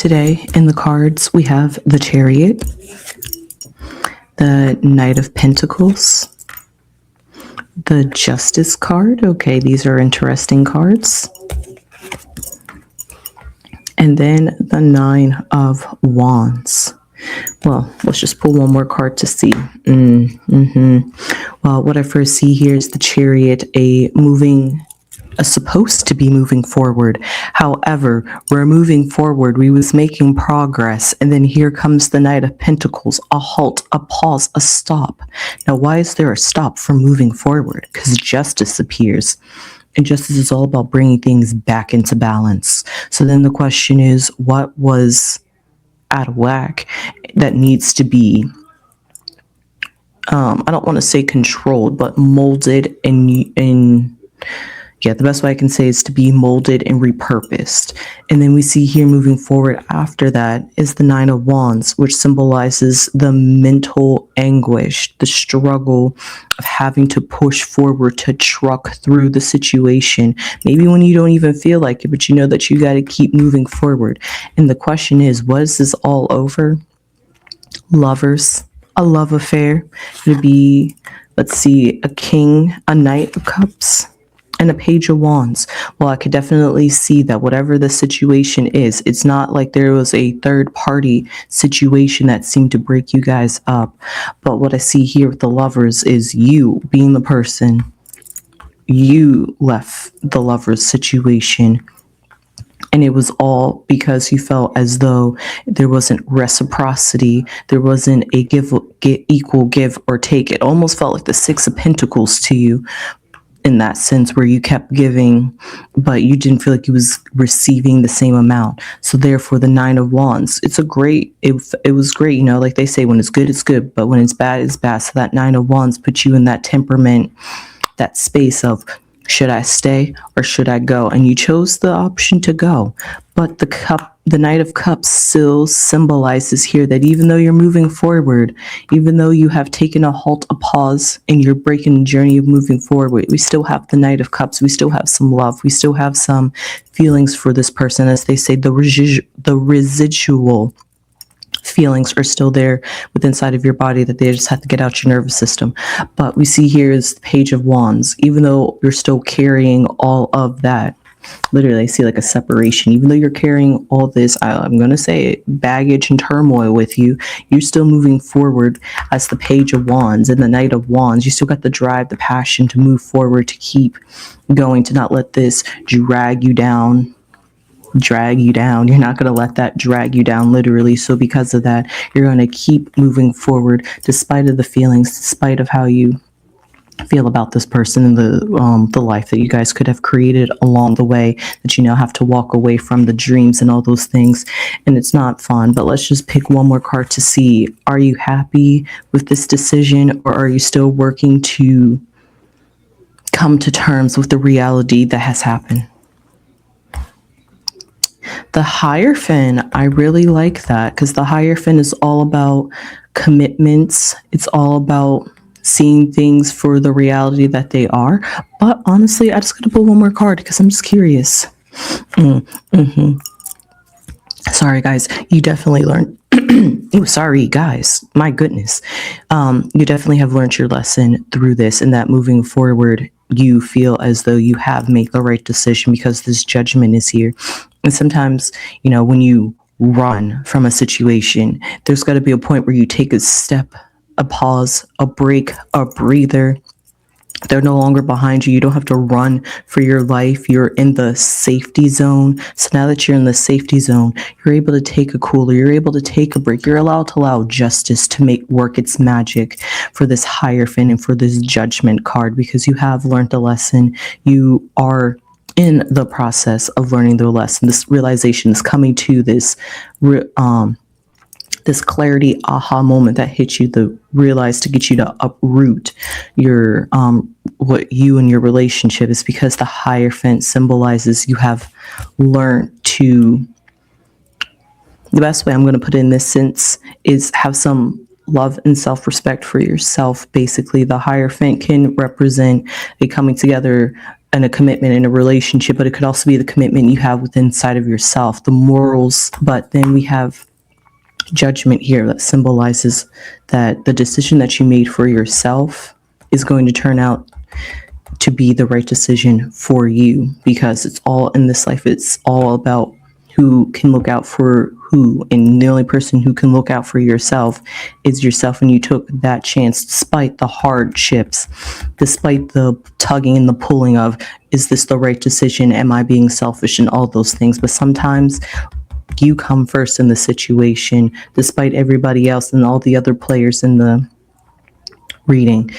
today in the cards, we have the Chariot, the Knight of Pentacles, the Justice card. Okay, these are interesting cards. And then the Nine of Wands. Well, let's just pull one more card to see. Well, what I first see here is the Chariot, supposed to be moving forward. However, we're moving forward. We was making progress. And then here comes the Knight of Pentacles, a halt, a pause, a stop. Now, why is there a stop from moving forward? Because justice appears. And justice is all about bringing things back into balance. So then the question is, what was out of whack that needs to be, I don't want to say controlled, but molded the best way I can say is to be molded and repurposed. And then we see here moving forward after that is the Nine of Wands, which symbolizes the mental anguish, the struggle of having to push forward to truck through the situation. Maybe when you don't even feel like it, but you know that you got to keep moving forward. And the question is, what is this all over? Lovers, a love affair. It would be, let's see, a king, a Knight of Cups, and a Page of Wands. Well, I could definitely see that whatever the situation is, it's not like there was a third party situation that seemed to break you guys up. But what I see here with the Lovers is you being the person. You left the Lovers situation. And it was all because you felt as though there wasn't reciprocity. There wasn't a equal give or take. It almost felt like the Six of Pentacles to you, in that sense, where you kept giving, but you didn't feel like you was receiving the same amount. So therefore, the Nine of Wands, it was great, like they say, when it's good, but when it's bad, it's bad. So that Nine of Wands puts you in that temperament, that space of, should I stay or should I go? And you chose the option to go. But the Knight of Cups still symbolizes here that even though you're moving forward, even though you have taken a halt, a pause, and you're breaking the journey of moving forward, we still have the Knight of Cups. We still have some love. We still have some feelings for this person. As they say, the residual feelings are still there within inside of your body that they just have to get out your nervous system. But we see here is the Page of Wands. Even though you're still carrying all of that, literally I see like a separation. Even though you're carrying all this, I'm going to say it, baggage and turmoil with you, you're still moving forward as the Page of Wands and the Knight of Wands. You still got the drive, the passion to move forward, to keep going, to not let this drag you down. You're not going to let that drag you down, literally. So because of that, you're going to keep moving forward despite of the feelings, despite of how you feel about this person and the life that you guys could have created along the way, that you now have to walk away from the dreams and all those things. And it's not fun. But let's just pick one more card to see, are you happy with this decision, or are you still working to come to terms with the reality that has happened? The Hierophant, I really like that, because the Hierophant is all about commitments. It's all about seeing things for the reality that they are. But honestly, I just got to pull one more card because I'm just curious. Sorry, guys. You definitely learned. Oh, sorry, guys. My goodness. You definitely have learned your lesson through this, and that moving forward, you feel as though you have made the right decision because this Judgment is here. And sometimes, when you run from a situation, there's got to be a point where you take a step, a pause, a break, a breather. They're no longer behind you. You don't have to run for your life. You're in the safety zone. So now that you're in the safety zone, you're able to take a cooler. You're able to take a break. You're allowed to allow justice to work its magic for this Hierophant and for this Judgment card, because you have learned a lesson. You are in the process of learning the lesson. This realization is coming to this clarity aha moment that hits you, to realize, to get you to uproot your what you and your relationship is, because the Hierophant symbolizes you have learned to, the best way I'm going to put it in this sense is have some love and self-respect for yourself. Basically, the Hierophant can represent a coming together and a commitment in a relationship, but it could also be the commitment you have within inside of yourself, the morals. But then we have judgment here that symbolizes that the decision that you made for yourself is going to turn out to be the right decision for you, because it's all in this life. It's all about who can look out for who, and the only person who can look out for yourself is yourself. And you took that chance despite the hardships, despite the tugging and the pulling of, is this the right decision? Am I being selfish? And all those things. But sometimes you come first in the situation, despite everybody else and all the other players in the reading.